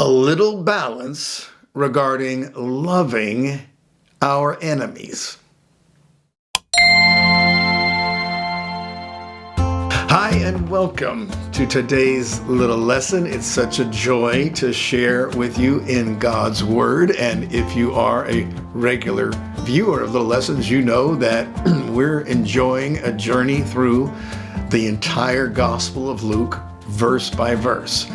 A little balance regarding loving our enemies. Hi, and welcome to today's little lesson. It's such a joy to share with you in God's Word. And if you are a regular viewer of Little Lessons, you know that we're enjoying a journey through the entire Gospel of Luke, verse by verse.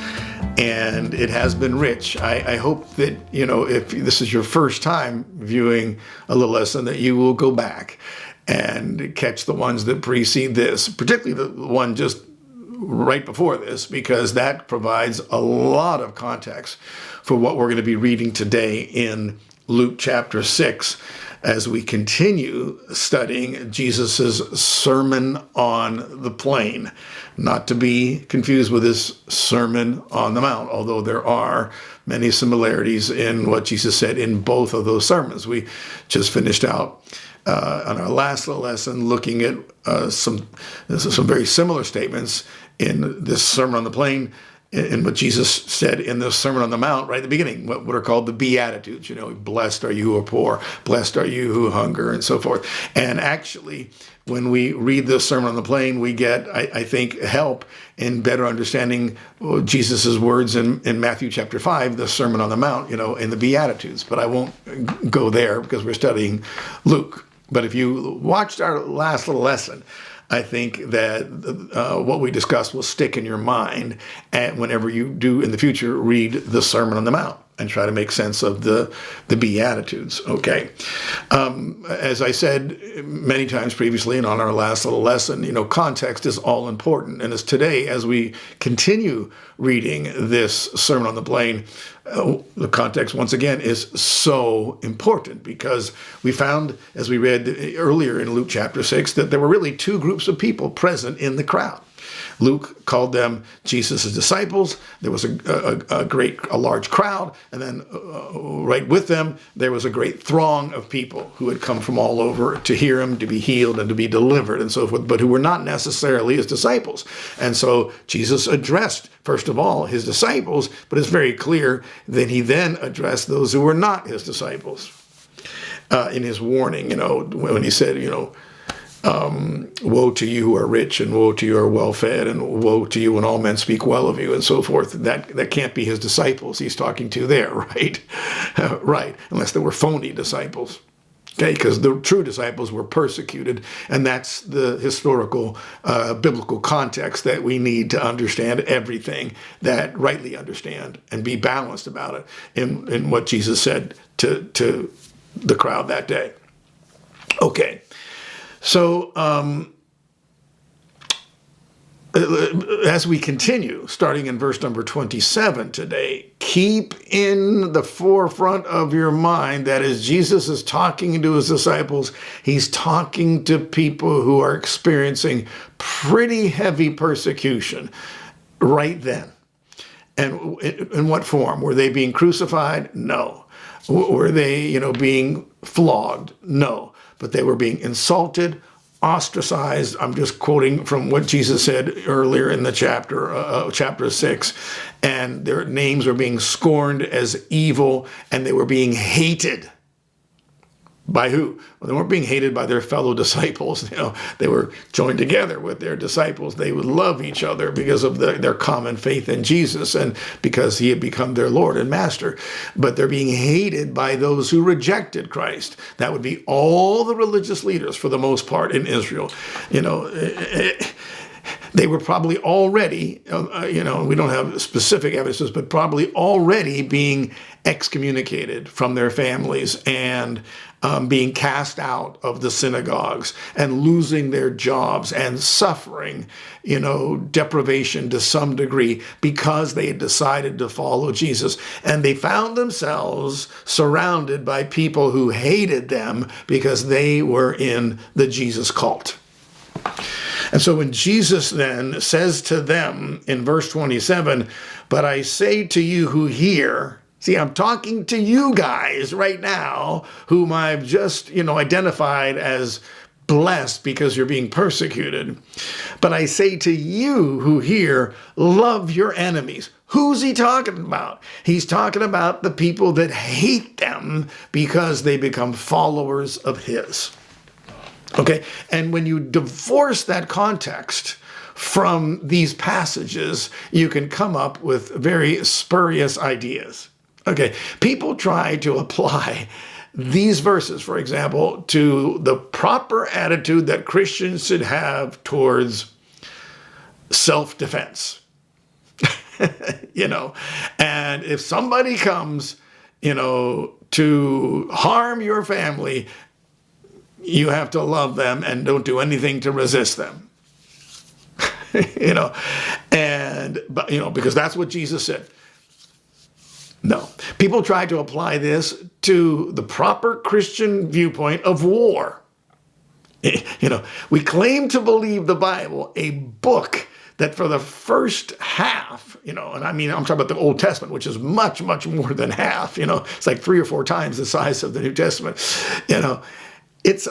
And it has been rich. I hope that, if this is your first time viewing a Little Lesson, that you will go back and catch the ones that precede this, particularly the one just right before this, because that provides a lot of context for what we're going to be reading today in Luke chapter 6 as we continue studying Jesus's Sermon on the Plain, not to be confused with his Sermon on the Mount, although there are many similarities in what Jesus said in both of those sermons. We just finished out on our last little lesson looking at some very similar statements in this Sermon on the Plain, in what Jesus said in the Sermon on the Mount right at the beginning, what are called the Beatitudes. Blessed are you who are poor, blessed are you who hunger, and so forth. And actually, when we read the Sermon on the Plain, we get, I think, help in better understanding Jesus' words in Matthew chapter 5, the Sermon on the Mount, in the Beatitudes. But I won't go there because we're studying Luke. But if you watched our last little lesson, I think that what we discussed will stick in your mind, and whenever you do in the future read the Sermon on the Mount and try to make sense of the Beatitudes. Okay, as I said many times previously and on our last little lesson, context is all important. And as today, as we continue reading this Sermon on the Plain, the context once again is so important, because we found, as we read earlier in Luke chapter 6, that there were really two groups of people present in the crowd. Luke called them Jesus' disciples. There was a large crowd, and then right with them, there was a great throng of people who had come from all over to hear him, to be healed, and to be delivered, and so forth, but who were not necessarily his disciples. And so Jesus addressed, first of all, his disciples, but it's very clear that he then addressed those who were not his disciples in his warning, when he said, woe to you who are rich, and woe to you who are well-fed, and woe to you when all men speak well of you, and so forth. That can't be his disciples he's talking to there, right? Right, unless they were phony disciples. Okay, because the true disciples were persecuted, and that's the historical, biblical context that we need to understand everything, that rightly understand and be balanced about it in what Jesus said to the crowd that day. Okay. So, as we continue, starting in verse number 27 today, keep in the forefront of your mind that as Jesus is talking to his disciples, he's talking to people who are experiencing pretty heavy persecution right then. And in what form? Were they being crucified? No. Were they, being flogged? No. But they were being insulted, ostracized. I'm just quoting from what Jesus said earlier in the chapter 6. And their names were being scorned as evil, and they were being hated. By who? Well, they weren't being hated by their fellow disciples. They were joined together with their disciples. They would love each other because of their common faith in Jesus and because he had become their Lord and Master. But they're being hated by those who rejected Christ. That would be all the religious leaders for the most part in Israel. They were probably already, we don't have specific evidences, but probably already being excommunicated from their families and being cast out of the synagogues and losing their jobs and suffering, deprivation to some degree because they had decided to follow Jesus. And they found themselves surrounded by people who hated them because they were in the Jesus cult. And so when Jesus then says to them in verse 27, but I say to you who hear, see, I'm talking to you guys right now, whom I've just, identified as blessed because you're being persecuted. But I say to you who hear, love your enemies. Who's he talking about? He's talking about the people that hate them because they become followers of his. Okay, and when you divorce that context from these passages, you can come up with very spurious ideas. Okay, people try to apply these verses, for example, to the proper attitude that Christians should have towards self-defense. And if somebody comes, to harm your family, you have to love them and don't do anything to resist them. Because that's what Jesus said. No, people try to apply this to the proper Christian viewpoint of war. We claim to believe the Bible, a book that for the first half, and I'm talking about the Old Testament, which is much, much more than half, it's like 3 or 4 times the size of the New Testament. It's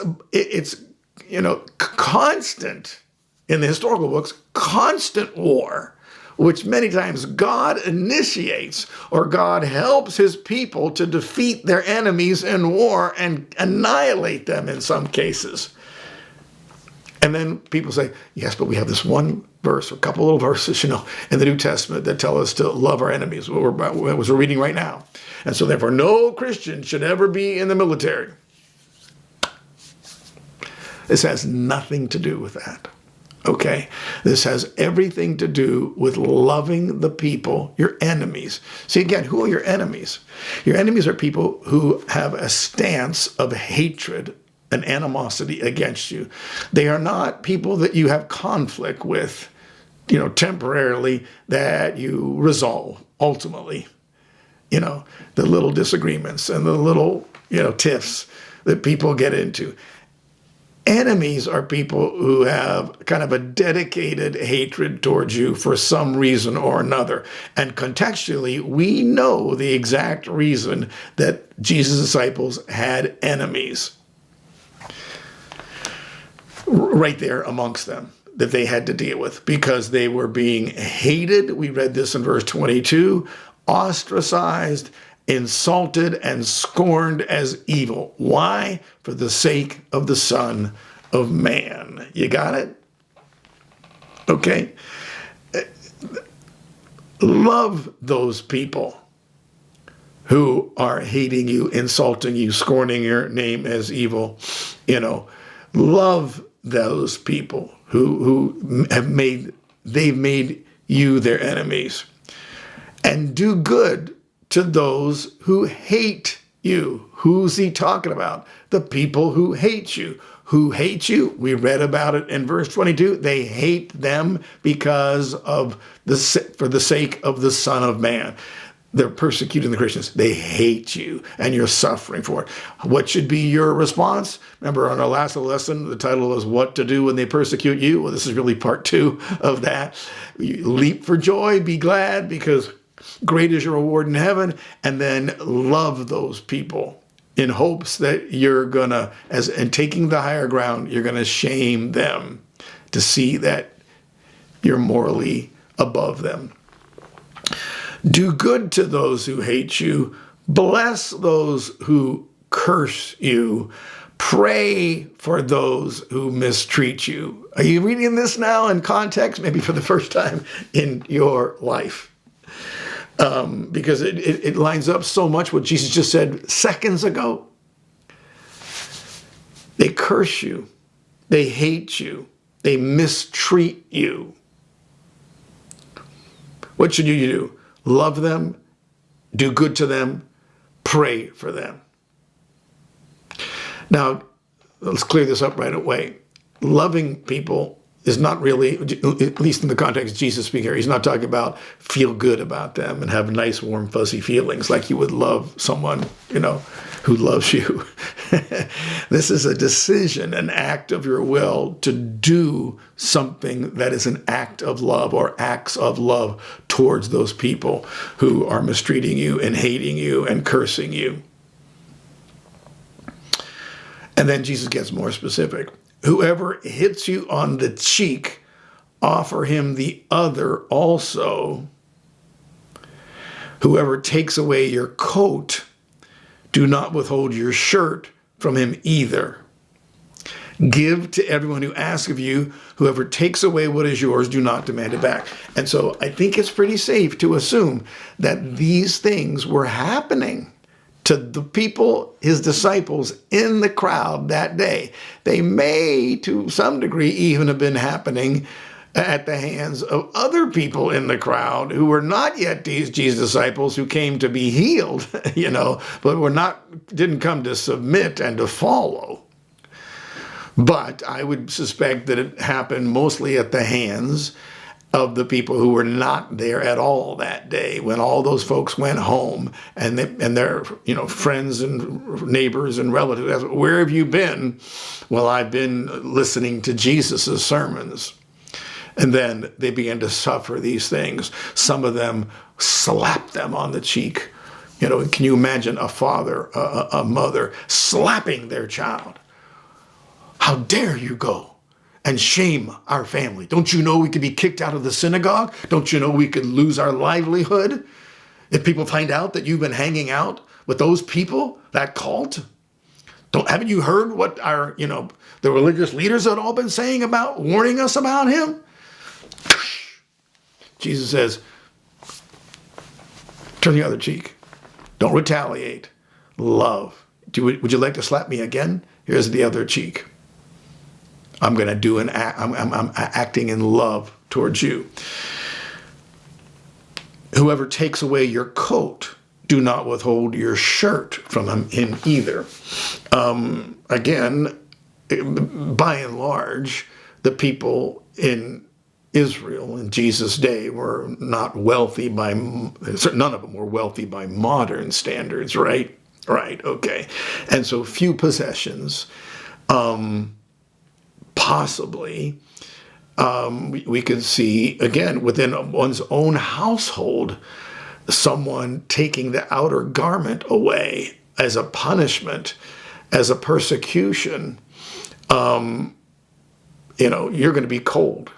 constant in the historical books, constant war, which many times God initiates or God helps his people to defeat their enemies in war and annihilate them in some cases. And then people say, yes, but we have this one verse, or a couple little verses, in the New Testament that tell us to love our enemies, what we're reading right now. And so therefore, no Christian should ever be in the military. This has nothing to do with that. Okay? This has everything to do with loving the people, your enemies. See, again, who are your enemies? Your enemies are people who have a stance of hatred and animosity against you. They are not people that you have conflict with, temporarily, that you resolve ultimately. The little disagreements and the little, tiffs that people get into. Enemies are people who have kind of a dedicated hatred towards you for some reason or another. And contextually, we know the exact reason that Jesus' disciples had enemies right there amongst them that they had to deal with because they were being hated. We read this in verse 22, ostracized, insulted, and scorned as evil. Why? For the sake of the Son of Man. You got it? Okay. Love those people who are hating you, insulting you, scorning your name as evil. Love those people who they've made you their enemies. And do good to those who hate you. Who's he talking about? The people who hate you. Who hate you? We read about it in verse 22. They hate them because for the sake of the Son of Man. They're persecuting the Christians. They hate you, and you're suffering for it. What should be your response? Remember, on our last lesson, the title was What to Do When They Persecute You. Well, this is really part 2 of that. You leap for joy, be glad, because great is your reward in heaven, and then love those people in hopes that you're gonna, and taking the higher ground, you're gonna shame them to see that you're morally above them. Do good to those who hate you. Bless those who curse you. Pray for those who mistreat you. Are you reading this now in context, maybe for the first time in your life? Because it lines up so much what Jesus just said seconds ago. They curse you. They hate you. They mistreat you. What should you do? Love them, do good to them, pray for them. Now, let's clear this up right away. Loving people is not really, at least in the context of Jesus speaking here, he's not talking about feel good about them and have nice, warm, fuzzy feelings like you would love someone, who loves you. This is a decision, an act of your will to do something that is an act of love or acts of love towards those people who are mistreating you and hating you and cursing you. And then Jesus gets more specific. Whoever hits you on the cheek, offer him the other also. Whoever takes away your coat, do not withhold your shirt from him either. Give to everyone who asks of you. Whoever takes away what is yours, do not demand it back. And so I think it's pretty safe to assume that these things were happening to the people, his disciples, in the crowd that day. They may, to some degree, even have been happening at the hands of other people in the crowd who were not yet these Jesus disciples, who came to be healed, but didn't come to submit and to follow. But I would suspect that it happened mostly at the hands of the people who were not there at all that day, when all those folks went home and their friends and neighbors and relatives asked, "Where have you been?" "Well, I've been listening to Jesus' sermons." And then they began to suffer these things. Some of them slapped them on the cheek. Can you imagine a father, a mother slapping their child? "How dare you go and shame our family? Don't you know we could be kicked out of the synagogue? Don't you know we could lose our livelihood if people find out that you've been hanging out with those people, that cult? Haven't you heard what the religious leaders had all been saying about, warning us about him?" Jesus says, turn the other cheek. Don't retaliate. Love. Would you like to slap me again? Here's the other cheek. I'm going to do I'm acting in love towards you. Whoever takes away your coat, do not withhold your shirt from him either. Again, by and large, the people in Israel in Jesus' day were not wealthy none of them were wealthy by modern standards, right? Right, okay. And so few possessions. Possibly, we could see, again, within one's own household, someone taking the outer garment away as a punishment, as a persecution. You're going to be cold.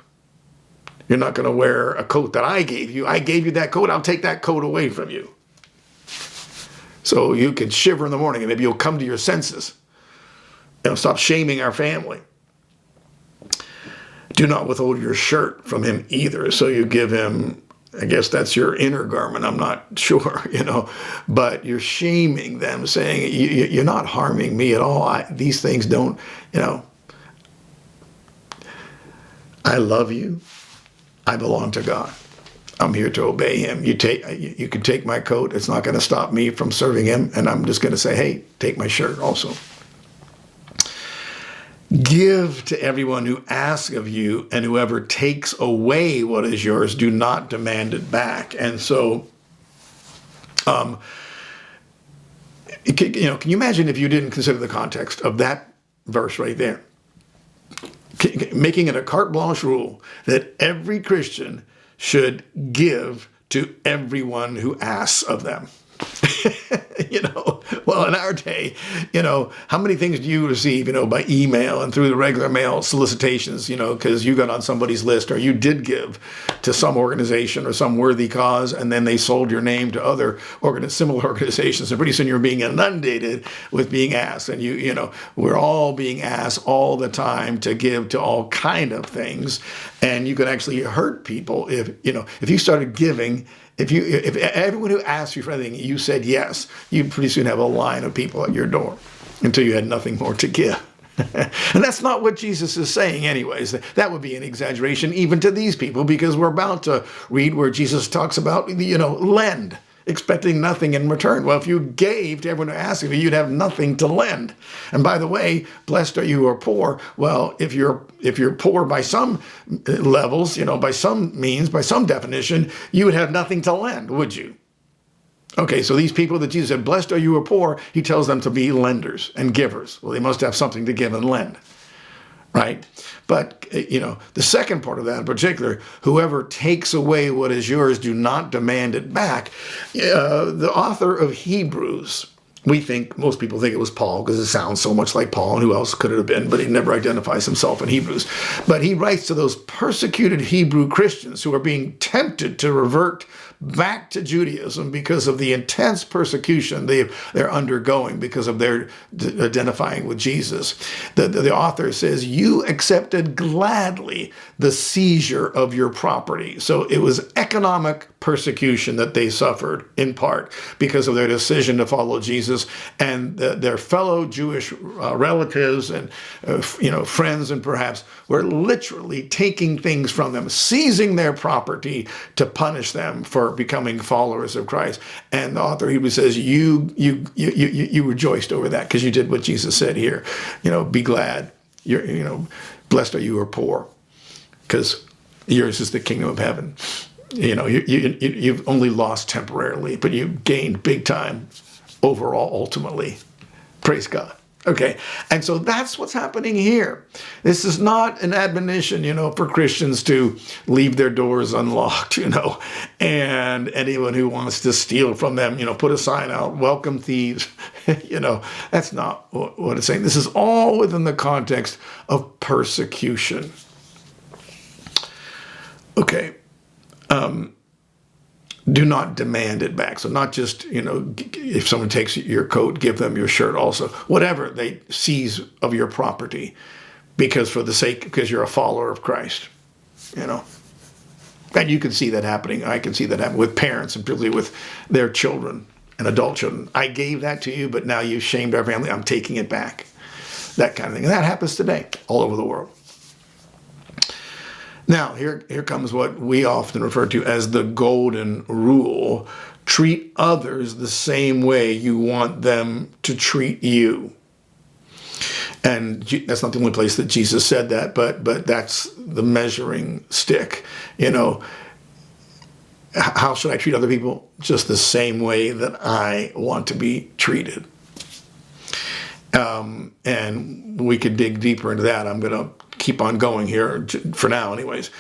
You're not going to wear a coat that I gave you. I gave you that coat. I'll take that coat away from you. So you can shiver in the morning and maybe you'll come to your senses. Stop shaming our family. Do not withhold your shirt from him either. So you give him, I guess that's your inner garment. I'm not sure, but you're shaming them, saying, you're not harming me at all. These things don't, I love you. I belong to God. I'm here to obey him. You can take my coat. It's not going to stop me from serving him. And I'm just going to say, hey, take my shirt also. Give to everyone who asks of you, and whoever takes away what is yours, do not demand it back. And so, can you imagine if you didn't consider the context of that verse right there? Making it a carte blanche rule that every Christian should give to everyone who asks of them. Well, in our day, how many things do you receive, by email and through the regular mail solicitations, because you got on somebody's list or you did give to some organization or some worthy cause, and then they sold your name to other similar organizations. And pretty soon you're being inundated with being asked. And we're all being asked all the time to give to all kind of things. And you could actually hurt people if you started giving. If everyone who asked you for anything, you said yes, you'd pretty soon have a line of people at your door until you had nothing more to give. And that's not what Jesus is saying anyways. That would be an exaggeration even to these people, because we're about to read where Jesus talks about, lend, expecting nothing in return. Well, if you gave to everyone who asked you, you'd have nothing to lend. And by the way, blessed are you who are poor. Well, if you're poor by some levels, by some means, by some definition, you would have nothing to lend, would you? Okay, so these people that Jesus said, blessed are you who are poor, he tells them to be lenders and givers. Well, they must have something to give and lend, right? But, the second part of that in particular, whoever takes away what is yours, do not demand it back. The author of Hebrews Most people think it was Paul because it sounds so much like Paul, and who else could it have been? But he never identifies himself in Hebrews. But he writes to those persecuted Hebrew Christians who are being tempted to revert back to Judaism because of the intense persecution they're undergoing because of their identifying with Jesus. The author says, you accepted gladly the seizure of your property. So it was economic persecution that they suffered in part because of their decision to follow Jesus, and their fellow Jewish relatives and friends and perhaps were literally taking things from them, seizing their property to punish them for becoming followers of Christ. And the author of Hebrews says, you rejoiced over that because you did what Jesus said here. Be glad. Blessed are you who are poor, because yours is the kingdom of heaven. You've only lost temporarily, but you gained big time overall, ultimately. Praise God. Okay, and so that's what's happening here. This is not an admonition, for Christians to leave their doors unlocked, and anyone who wants to steal from them, put a sign out, welcome thieves. That's not what it's saying. This is all within the context of persecution. Okay. Do not demand it back. So not just, if someone takes your coat, give them your shirt also. Whatever they seize of your property, because you're a follower of Christ, And you can see that happening. I can see that happen with parents, and particularly with their children and adult children. I gave that to you, but now you've shamed our family. I'm taking it back. That kind of thing. And that happens today all over the world. Now, here comes what we often refer to as the golden rule. Treat others the same way you want them to treat you. And that's not the only place that Jesus said that, but that's the measuring stick. How should I treat other people? Just the same way that I want to be treated. And we could dig deeper into that. I'm going to keep on going here for now anyways.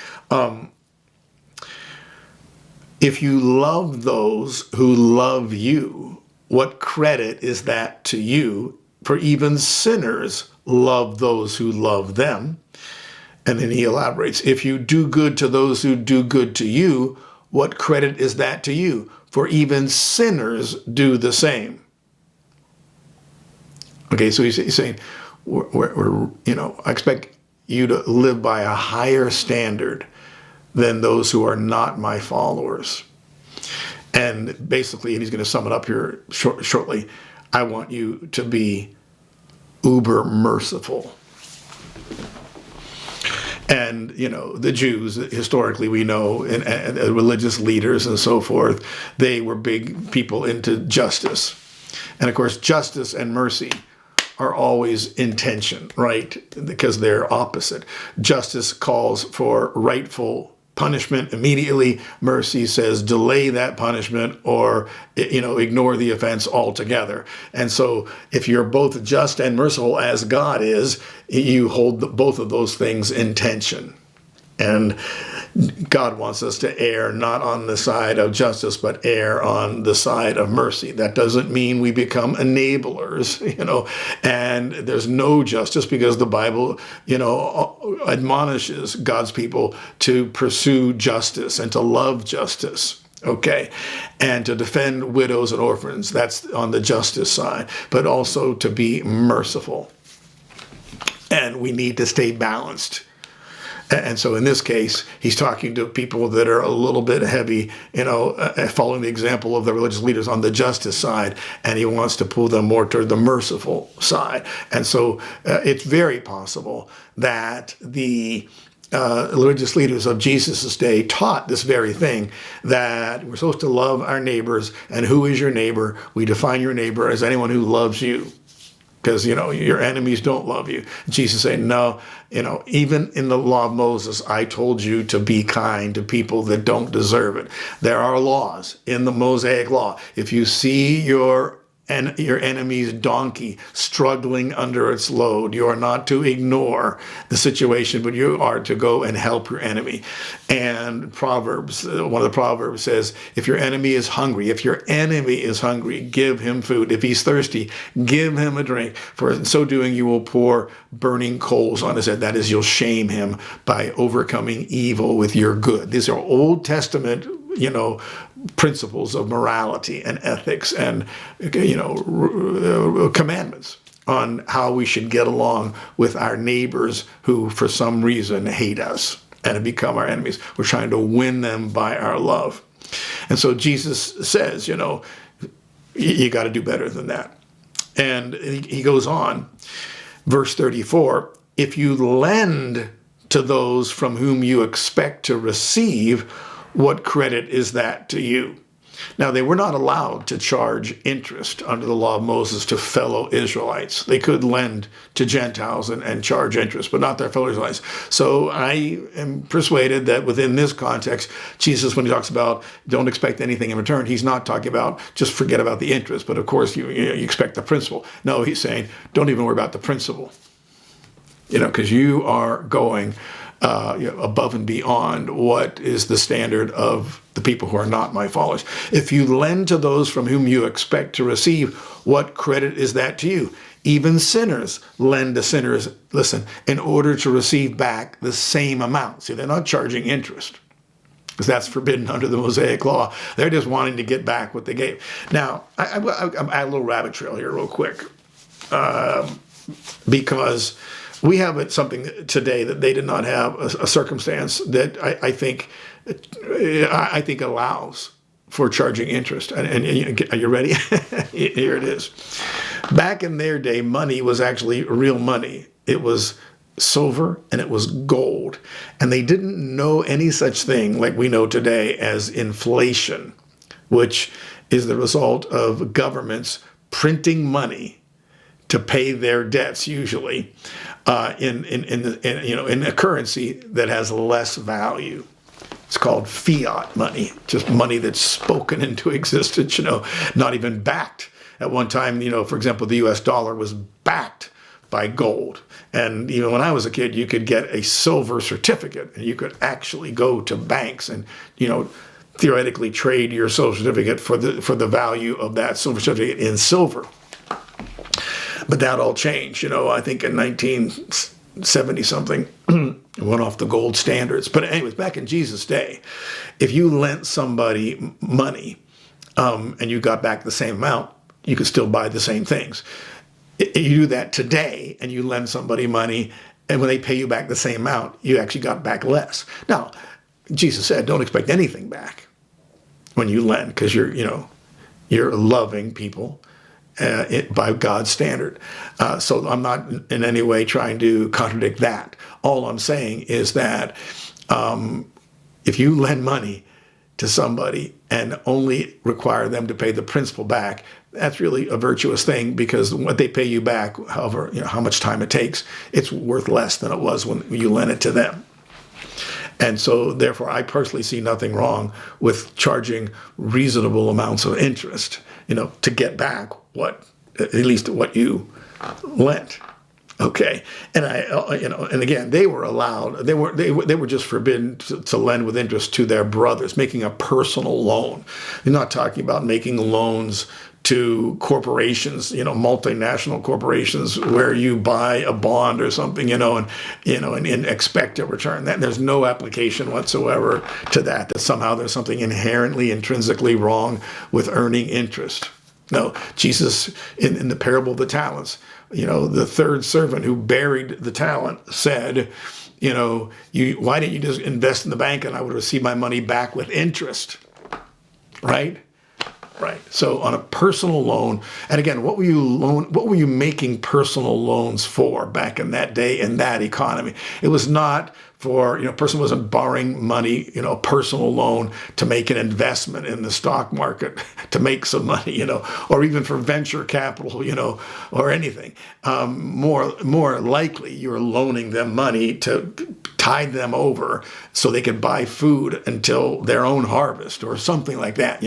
If you love those who love you, what credit is that to you? For even sinners love those who love them. And then he elaborates, if you do good to those who do good to you, what credit is that to you? For even sinners do the same. Okay, so he's saying, I expect you to live by a higher standard than those who are not my followers. And basically, and he's going to sum it up here shortly, I want you to be uber merciful. And, the Jews, historically, we know, and religious leaders and so forth, they were big people into justice. And of course, justice and mercy are always in tension, right? Because they're opposite. Justice calls for rightful punishment immediately. Mercy says delay that punishment or, ignore the offense altogether. And so if you're both just and merciful as God is, you hold both of those things in tension. And God wants us to err not on the side of justice, but err on the side of mercy. That doesn't mean we become enablers, and there's no justice because the Bible, admonishes God's people to pursue justice and to love justice. Okay, and to defend widows and orphans. That's on the justice side, but also to be merciful. And we need to stay balanced. And so in this case, he's talking to people that are a little bit heavy, following the example of the religious leaders on the justice side, and he wants to pull them more toward the merciful side. And so it's very possible that the religious leaders of Jesus' day taught this very thing, that we're supposed to love our neighbors. And who is your neighbor? We define your neighbor as anyone who loves you. Because, your enemies don't love you. Jesus saying, no, even in the law of Moses, I told you to be kind to people that don't deserve it. There are laws in the Mosaic law. If you see your your enemy's donkey struggling under its load. You are not to ignore the situation, but you are to go and help your enemy. And Proverbs, one of the Proverbs says, if your enemy is hungry, give him food. If he's thirsty, give him a drink. For in so doing, you will pour burning coals on his head. That is, you'll shame him by overcoming evil with your good. These are Old Testament, principles of morality and ethics and, commandments on how we should get along with our neighbors who, for some reason, hate us and have become our enemies. We're trying to win them by our love. And so Jesus says, you got to do better than that. And he goes on, verse 34, if you lend to those from whom you expect to receive, what credit is that to you? Now, they were not allowed to charge interest under the law of Moses to fellow Israelites. They could lend to Gentiles and charge interest, but not their fellow Israelites. So I am persuaded that within this context, Jesus, when he talks about don't expect anything in return, he's not talking about just forget about the interest, but of course you expect the principal. No, he's saying don't even worry about the principal, because you are going above and beyond what is the standard of the people who are not my followers. If you lend to those from whom you expect to receive, what credit is that to you? Even sinners lend to sinners, listen, in order to receive back the same amount. See, they're not charging interest, because that's forbidden under the Mosaic law. They're just wanting to get back what they gave. Now, I'm at a little rabbit trail here real quick, because we have something today that they did not have, a circumstance that I think allows for charging interest. And are you ready? Here it is. Back in their day, money was actually real money. It was silver and it was gold. And they didn't know any such thing like we know today as inflation, which is the result of governments printing money to pay their debts, usually in a currency that has less value. It's called fiat money, just money that's spoken into existence, not even backed. At one time, for example, the US dollar was backed by gold. And even when I was a kid, you could get a silver certificate, and you could actually go to banks and, theoretically trade your silver certificate for the value of that silver certificate in silver. But that all changed, I think in 1970-something, it went off the gold standards. But anyways, back in Jesus' day, if you lent somebody money and you got back the same amount, you could still buy the same things. You do that today and you lend somebody money, and when they pay you back the same amount, you actually got back less. Now, Jesus said, don't expect anything back when you lend, because you're loving people by God's standard. So I'm not in any way trying to contradict that. All I'm saying is that if you lend money to somebody and only require them to pay the principal back, that's really a virtuous thing, because what they pay you back, however, how much time it takes, it's worth less than it was when you lent it to them. And so, therefore, I personally see nothing wrong with charging reasonable amounts of interest, to get back at least what you lent. Okay, and and again, they were allowed. They were just forbidden to lend with interest to their brothers, making a personal loan. You're not talking about making loans to corporations, multinational corporations, where you buy a bond or something, and expect a return. There's no application whatsoever to that. That somehow there's something inherently, intrinsically wrong with earning interest. No, Jesus, in the parable of the talents, the third servant who buried the talent said, why didn't you just invest in the bank and I would receive my money back with interest, right? Right. So on a personal loan, and again, what were you making personal loans for back in that day, in that economy? It was not for, a person wasn't borrowing money, a personal loan to make an investment in the stock market to make some money, or even for venture capital, or anything. More likely, you're loaning them money to tide them over so they could buy food until their own harvest or something like that.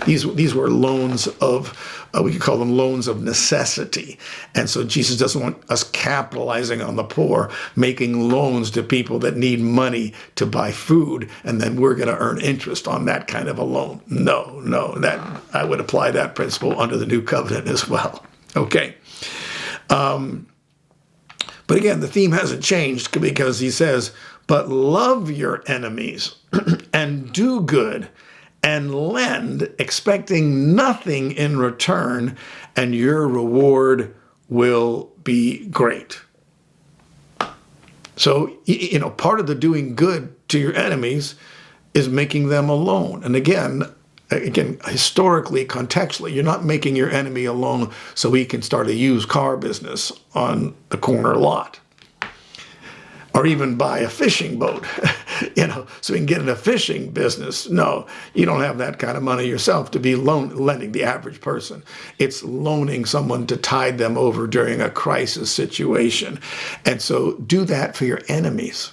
These were loans of, we could call them loans of necessity. And so Jesus doesn't want us capitalizing on the poor, making loans to people that need money to buy food, and then we're going to earn interest on that kind of a loan. No, that I would apply that principle under the new covenant as well. Okay. But again, the theme hasn't changed because he says, but love your enemies and do good and lend, expecting nothing in return, and your reward will be great. So, part of the doing good to your enemies is making them a loan. And again, historically, contextually, you're not making your enemy a loan so he can start a used car business on the corner lot, or even buy a fishing boat, so he can get in a fishing business. No, you don't have that kind of money yourself to be lending the average person. It's loaning someone to tide them over during a crisis situation. And so do that for your enemies.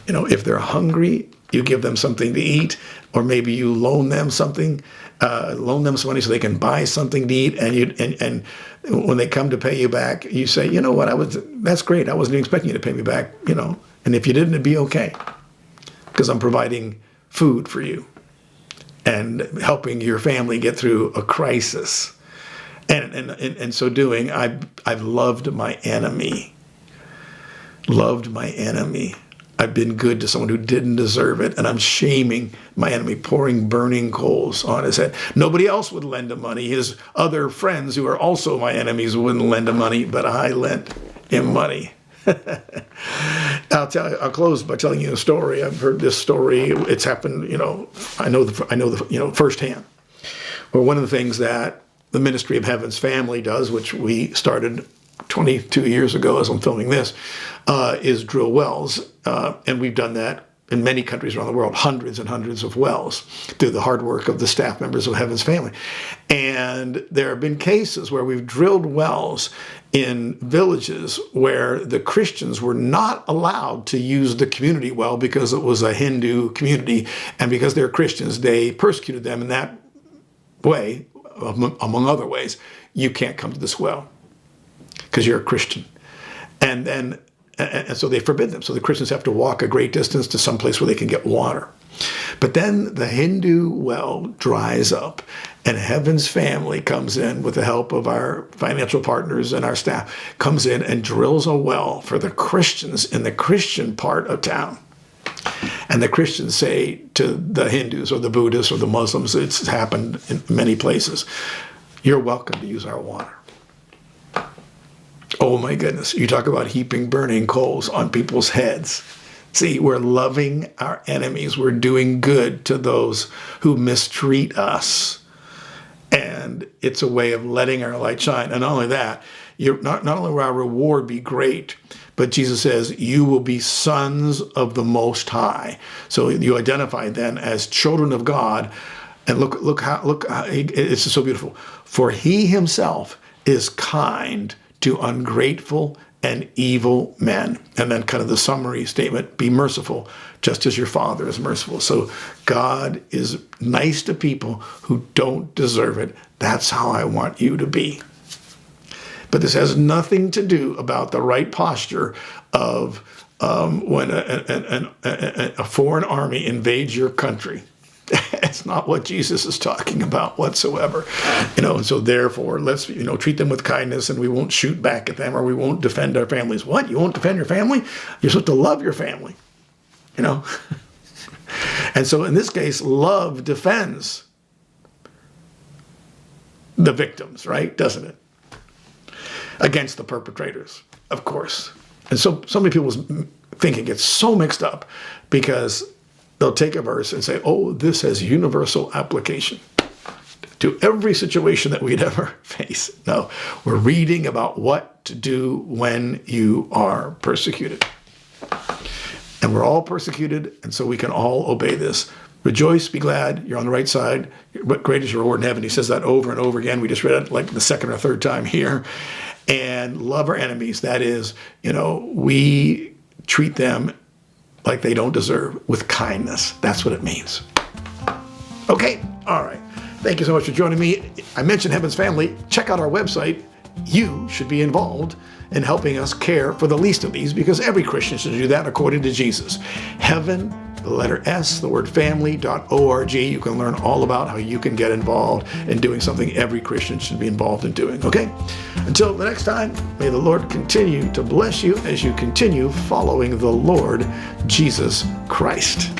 If they're hungry, you give them something to eat, or maybe you loan them something, loan them some money so they can buy something to eat, and when they come to pay you back, you say, that's great. I wasn't expecting you to pay me back, and if you didn't, it'd be okay, because I'm providing food for you and helping your family get through a crisis. And in so doing, I've loved my enemy. Loved my enemy. I've been good to someone who didn't deserve it, and I'm shaming my enemy, pouring burning coals on his head. Nobody else would lend him money. His other friends, who are also my enemies, wouldn't lend him money, but I lent him money. I'll close by telling you a story. I've heard this story. It's happened, I know the firsthand. Well, one of the things that the Ministry of Heaven's Family does, which we started 22 years ago as I'm filming this, is drill wells. And we've done that in many countries around the world, hundreds and hundreds of wells through the hard work of the staff members of Heaven's Family. And there have been cases where we've drilled wells in villages where the Christians were not allowed to use the community well because it was a Hindu community. And because they're Christians, they persecuted them in that way, among other ways. You can't come to this well because you're a Christian. And so they forbid them. So the Christians have to walk a great distance to some place where they can get water. But then the Hindu well dries up, and Heaven's Family comes in with the help of our financial partners and our staff, comes in and drills a well for the Christians in the Christian part of town. And the Christians say to the Hindus or the Buddhists or the Muslims, it's happened in many places, you're welcome to use our water. Oh my goodness, you talk about heaping burning coals on people's heads. See, we're loving our enemies. We're doing good to those who mistreat us. And it's a way of letting our light shine. And not only that, not only will our reward be great, but Jesus says, you will be sons of the Most High. So you identify then as children of God. And look how it's just so beautiful. For he himself is kind to ungrateful and evil men. And then kind of the summary statement, be merciful, just as your Father is merciful. So God is nice to people who don't deserve it. That's how I want you to be. But this has nothing to do about the right posture of when a foreign army invades your country. It's not what Jesus is talking about whatsoever. And so therefore, let's, treat them with kindness, and we won't shoot back at them, or we won't defend our families. What? You won't defend your family? You're supposed to love your family, And so in this case, love defends the victims, right? Doesn't it? Against the perpetrators, of course. And so many people's thinking gets so mixed up because they'll take a verse and say, oh, this has universal application to every situation that we'd ever face. No, we're reading about what to do when you are persecuted. And we're all persecuted, and so we can all obey this. Rejoice, be glad, you're on the right side. What great is your reward in heaven? He says that over and over again. We just read it like the second or third time here. And love our enemies. That is, we treat them like they don't deserve, with kindness. That's what it means. Okay, all right. Thank you so much for joining me. I mentioned Heaven's Family. Check out our website. You should be involved in helping us care for the least of these, because every Christian should do that according to Jesus. Heaven, the letter S, the word family.org. You can learn all about how you can get involved in doing something every Christian should be involved in doing, okay? Until the next time, may the Lord continue to bless you as you continue following the Lord Jesus Christ.